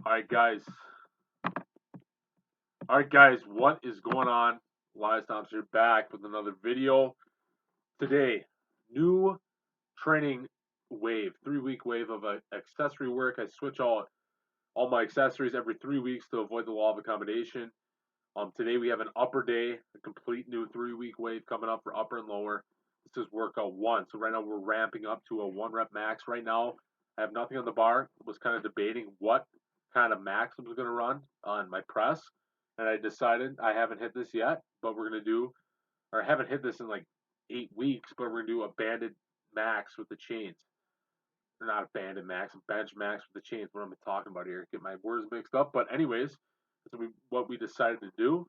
Alright guys. Alright guys, what is going on? Elias Thompson here back with another video. Today, new training wave, 3-week wave of accessory work. I switch all my accessories every 3 weeks to avoid the law of accommodation. Today we have an upper day, a complete new 3-week wave coming up for upper and lower. This is workout 1. So right now we're ramping up to a 1 rep max right now. I have nothing on the bar. Was kind of debating what kind of max I was going to run on my press. And I decided I haven't hit this yet, but we're going to do, or I haven't hit this in like 8 weeks, but we're going to do a banded max with the chains. Or not a banded max, a bench max with the chains. What am I talking about here? Get my words mixed up. But anyways, that's what we decided to do.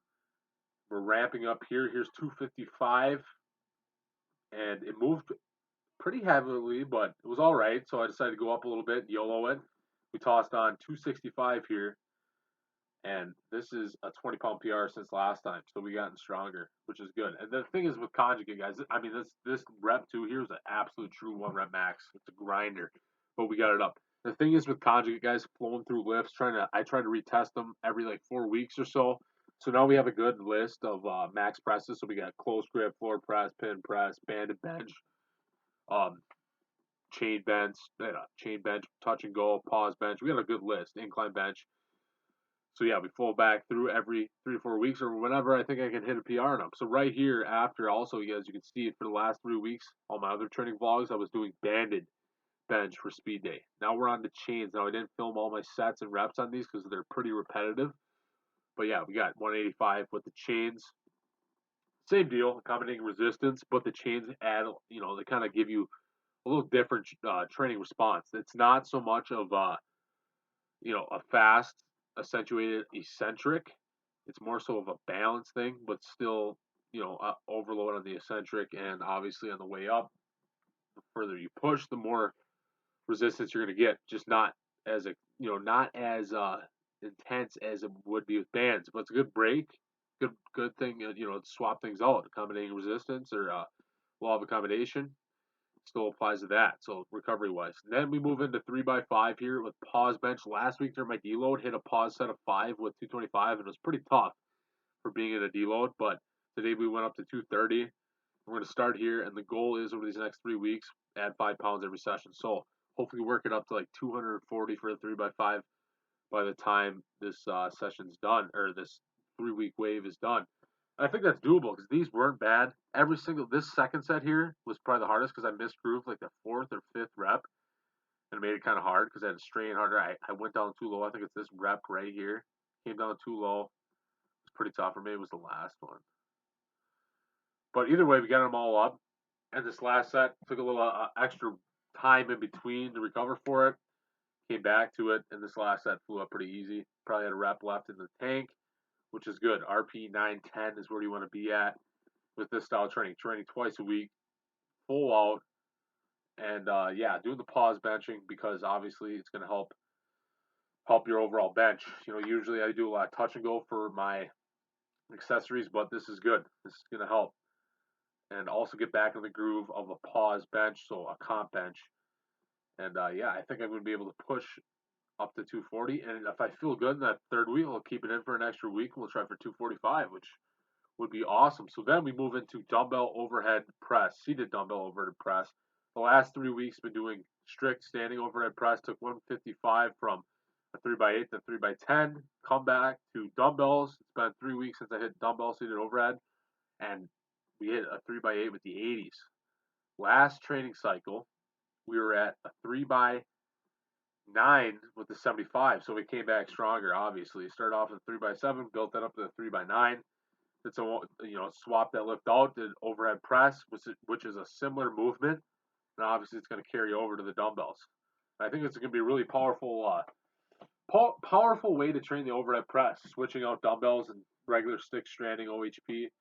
We're ramping up here. Here's 255, and it moved pretty heavily, but it was all right. So I decided to go up a little bit, YOLO it. We tossed on 265 here, and this is a 20-pound PR since last time. So we gotten stronger, which is good. And the thing is with conjugate, guys, I mean, this rep 2 here is an absolute true 1 rep max. It's a grinder, but we got it up. The thing is with conjugate, guys, flowing through lifts, I try to retest them every like 4 weeks or so. So now we have a good list of max presses. So we got close grip, floor press, pin press, banded bench, um, chain bench, touch and go, pause bench. We got a good list, incline bench. So yeah, we flow back through every 3 to 4 weeks or whenever I think I can hit a PR on them. So right here after, also, you guys, you can see for the last 3 weeks, all my other training vlogs, I was doing banded bench for speed day. Now we're on the chains. Now I didn't film all my sets and reps on these because they're pretty repetitive. But yeah, we got 185 with the chains. Same deal, accommodating resistance, but the chains add, they kind of give you a little different training response. It's not so much of a fast, accentuated, eccentric. It's more so of a balance thing, but still, overload on the eccentric, and obviously on the way up, the further you push, the more resistance you're going to get. Just not as not as intense as it would be with bands, but it's a good break. Good thing, to swap things out, accommodating resistance or law of accommodation still applies to that. So recovery wise, then we move into 3x5 here with pause bench. Last week during my deload, hit a pause set of 5 with 225, and it was pretty tough for being in a deload. But today we went up to 230. We're going to start here, and the goal is over these next 3 weeks, add 5 pounds every session. So hopefully work it up to like 240 for the 3x5 by the time this session's done, or this 3-week wave is done. I think that's doable because these weren't bad. This second set here was probably the hardest because I misgrooved like the 4th or 5th rep, and it made it kind of hard because I had to strain harder. I went down too low. I think it's this rep right here. Came down too low. It's pretty tough, or maybe it was the last one. But either way, we got them all up. And this last set took a little extra time in between to recover for it. Came back to it, and this last set flew up pretty easy. Probably had a rep left in the tank, which is good. RP 910 is where you want to be at with this style of training. Training twice a week, full out, and yeah, doing the pause benching because obviously it's going to help your overall bench. Usually I do a lot of touch and go for my accessories, but this is good. This is going to help, and also get back in the groove of a pause bench, so a comp bench. And yeah, I think I'm going to be able to push up to 240. And if I feel good in that 3rd week, I'll keep it in for an extra week. We'll try for 245, which would be awesome. So then we move into dumbbell overhead press, seated dumbbell overhead press. The last 3 weeks been doing strict standing overhead press. Took 155 from a 3x8 to 3x10. Come back to dumbbells. It's been 3 weeks since I hit dumbbell seated overhead, and we hit a 3x8 with the 80s. Last training cycle, we were at a 3x9 with the 75, so we came back stronger. Obviously, started off with 3x7, built that up to the 3x9. It's a swap that lift out, did overhead press, which is a similar movement, and obviously it's going to carry over to the dumbbells. I think it's going to be a really powerful way to train the overhead press, switching out dumbbells and regular stick stranding OHP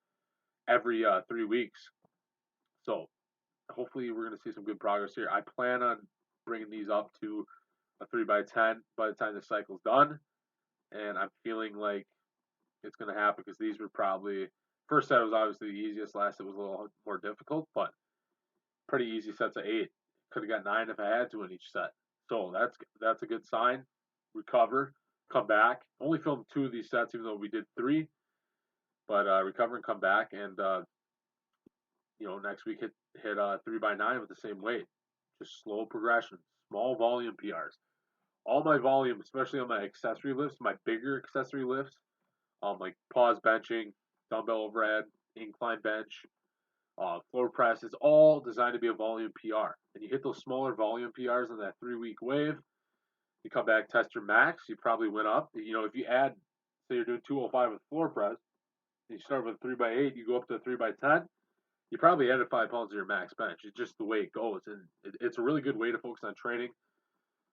every 3 weeks. So hopefully we're going to see some good progress here. I plan on bringing these up to a 3x10 by the time the cycle's done, and I'm feeling like it's going to happen because these were probably, first set was obviously the easiest, last set was a little more difficult, but pretty easy sets of 8. Could have got 9 if I had to in each set. So that's a good sign. Recover come back. Only filmed 2 of these sets, even though we did 3. But recover and come back, and next week hit 3x9 with the same weight. Just slow progression, small volume PRs. All my volume, especially on my accessory lifts, my bigger accessory lifts, like pause benching, dumbbell overhead, incline bench, floor press, is all designed to be a volume PR. And you hit those smaller volume PRs in that 3-week wave, you come back, test your max, you probably went up. If you add, say you're doing 205 with floor press, and you start with a 3x8, you go up to a 3x10, you probably added 5 pounds to your max bench. It's just the way it goes. And it's a really good way to focus on training.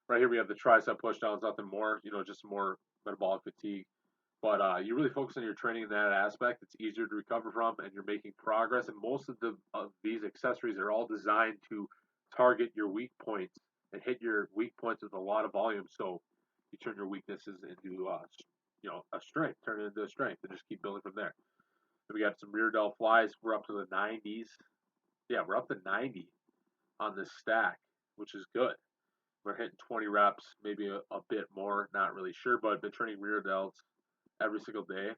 Right here we have the tricep push downs, nothing more, just more metabolic fatigue. But you really focus on your training in that aspect. It's easier to recover from, and you're making progress. And most of these accessories are all designed to target your weak points and hit your weak points with a lot of volume. So you turn your weaknesses into a strength, turn it into a strength, and just keep building from there. Then we got some rear delt flies. We're up to the 90s. Yeah, we're up to 90 on this stack, which is good. We're hitting 20 reps, maybe a bit more, not really sure, but I've been training rear delts every single day,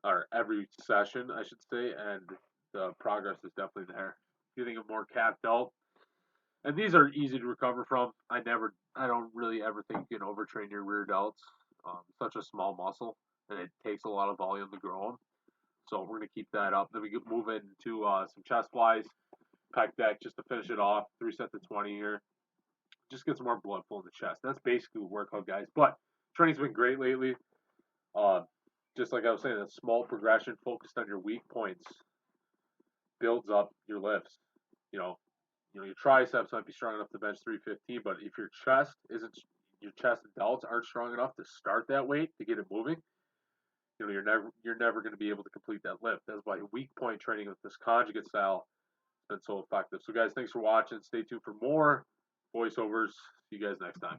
or every session, I should say, and the progress is definitely there. Getting a more calf delt, and these are easy to recover from. I don't really ever think you can overtrain your rear delts. Such a small muscle, and it takes a lot of volume to grow them. So we're gonna keep that up. Then we move into some chest flies, pec deck, just to finish it off. 3 sets of 20 here. Just get some more blood flow in the chest. That's basically the workout, guys. But training's been great lately. Just like I was saying, that small progression focused on your weak points builds up your lifts. Your triceps might be strong enough to bench 315, but if your chest and delts aren't strong enough to start that weight to get it moving, you're never going to be able to complete that lift. That's why weak point training with this conjugate style has been so effective. So guys, thanks for watching. Stay tuned for more voiceovers. See you guys next time.